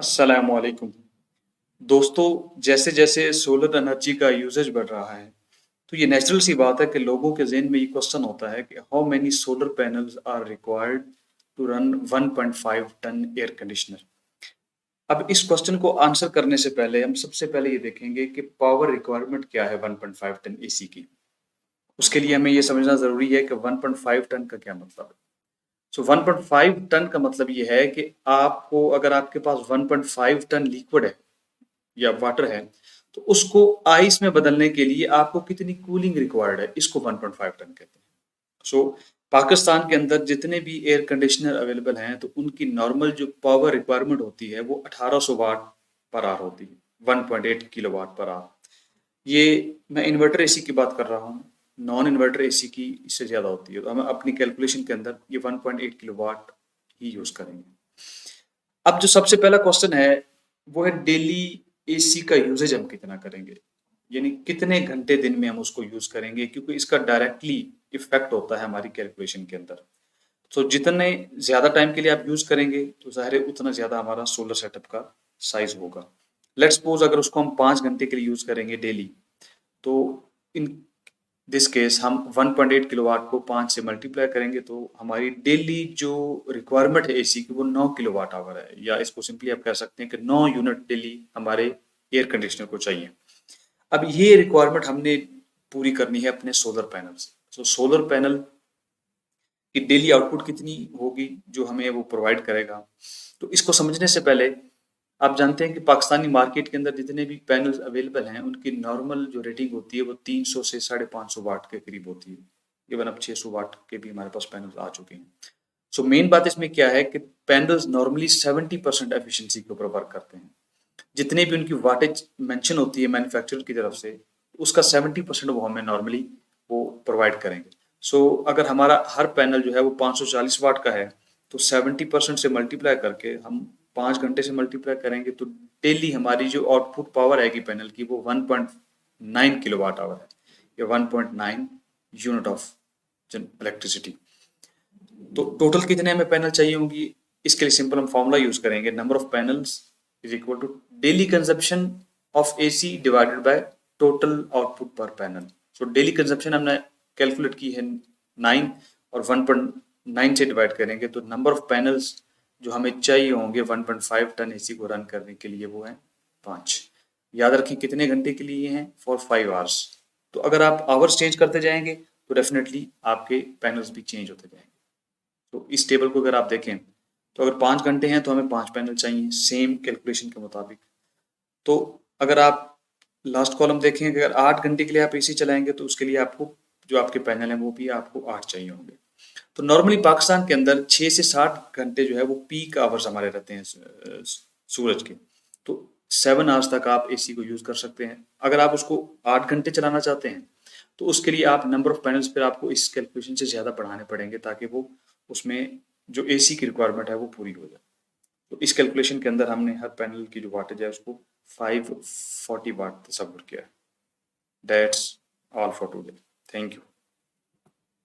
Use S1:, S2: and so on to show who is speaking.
S1: अस्सलामुअलैकुम। दोस्तों, जैसे-जैसे सोलर एनर्जी का यूसेज बढ़ रहा है, तो ये नेचुरल सी बात है कि लोगों के ज़हन में ये क्वेश्चन होता है कि how many solar panels are required to run 1.5 ton air conditioner. अब इस क्वेश्चन को आंसर करने से पहले हम सबसे पहले ये देखेंगे कि पावर रिक्वायरमेंट क्या है 1.5 टन एसी की। उसके लिए हमें ये समझना ज़रूरी है कि 1.5 टन का क्या मतलब है। सो 1.5 टन का मतलब ये है कि आपको अगर आपके पास 1.5 टन लिक्विड है या वाटर है, तो उसको आइस में बदलने के लिए आपको कितनी कूलिंग रिक्वायर्ड है, इसको 1.5 टन कहते हैं। सो पाकिस्तान के अंदर जितने भी एयर कंडीशनर अवेलेबल हैं, तो उनकी नॉर्मल जो पावर रिक्वायरमेंट होती है वो 1800 वाट पर आवर होती है, 1.8 किलोवाट पर आवर। ये मैं इन्वर्टर एसी की बात कर रहा हूँ, नॉन इन्वर्टर एसी की इससे ज़्यादा होती है। तो हम अपनी कैलकुलेशन के अंदर ये 1.8 किलोवाट ही यूज़ करेंगे। अब जो सबसे पहला क्वेश्चन है वो है डेली एसी का यूजेज हम कितना करेंगे, यानी कितने घंटे दिन में हम उसको यूज करेंगे, क्योंकि इसका डायरेक्टली इफेक्ट होता है हमारी कैलकुलेशन के अंदर। तो जितने ज्यादा टाइम के लिए आप यूज करेंगे तो जाहिर है उतना ज्यादा हमारा सोलर सेटअप का साइज होगा। लेट्स सपोज अगर उसको हम 5 घंटे के लिए यूज करेंगे डेली, तो इन दिस केस हम 1.8 किलोवाट को 5 से मल्टीप्लाई करेंगे तो हमारी डेली जो रिक्वायरमेंट है एसी की वो 9 किलोवाट आवर है, या इसको सिंपली आप कह सकते हैं कि 9 यूनिट डेली हमारे एयर कंडीशनर को चाहिए। अब ये रिक्वायरमेंट हमने पूरी करनी है अपने सोलर पैनल से। तो सोलर पैनल की डेली आउटपुट कितनी होगी जो हमें वो प्रोवाइड करेगा, तो इसको समझने से पहले आप जानते हैं कि पाकिस्तानी मार्केट के अंदर जितने भी पैनल्स अवेलेबल हैं उनकी नॉर्मल जो रेटिंग होती है वो 300 से 550 वाट के करीब होती है। इवन अब 600 वाट के भी हमारे पास पैनल्स आ चुके हैं। सो मेन बात इसमें क्या है कि पैनल्स नॉर्मली 70% एफिशिएंसी के ऊपर वर्क करते हैं। जितनी भी उनकी वाटेज मेंशन होती है मैन्युफैक्चरर की तरफ से, उसका 70% वो हमें नॉर्मली वो प्रोवाइड करेंगे। अगर हमारा हर पैनल जो है वो 540 वाट का है, तो 70% से मल्टीप्लाई करके हम 5 घंटे से मल्टीप्लाई करेंगे तो डेली हमारी जो आउटपुट पावर आएगी पैनल की वो 1.9 किलोवाट आवर है, या 1.9 यूनिट ऑफ इलेक्ट्रिसिटी। तो टोटल कितने हमें पैनल चाहिए होंगी, इसके लिए सिंपल हम फॉर्मूला यूज करेंगे, number of panels is equal to daily consumption of AC divided by total output per panel. So daily consumption हमने कैलकुलेट की है 9, और 1.9 से डिवाइड करेंगे तो नंबर ऑफ पैनल्स जो हमें चाहिए होंगे 1.5 टन एसी को रन करने के लिए वो है 5। याद रखें कितने घंटे के लिए हैं, फॉर 5 आवर्स। तो अगर आप आवर्स चेंज करते जाएंगे तो डेफिनेटली आपके पैनल्स भी चेंज होते जाएंगे। तो इस टेबल को अगर आप देखें, तो अगर 5 घंटे हैं तो हमें 5 पैनल चाहिए सेम कैलकुलेशन के मुताबिक। तो अगर आप लास्ट कॉलम देखें, अगर 8 घंटे के लिए आप एसी चलाएंगे तो उसके लिए आपको जो आपके पैनल हैं वो भी आपको 8 चाहिए होंगे। तो नॉर्मली पाकिस्तान के अंदर 6 से 7 घंटे जो है वो पीक आवर्स हमारे रहते हैं सूरज के। तो 7 आवर्स तक आप एसी को यूज कर सकते हैं। अगर आप उसको 8 घंटे चलाना चाहते हैं तो उसके लिए आप नंबर ऑफ पैनल्स पर आपको इस कैलकुलेशन से ज़्यादा बढ़ाने पड़ेंगे, ताकि वो उसमें जो एसी की रिक्वायरमेंट है वो पूरी हो जाए। तो इस कैलकुलेशन के अंदर हमने हर पैनल की जो वाटेज है उसको 540 वाट तस्वर किया है। That's all for today. Thank you.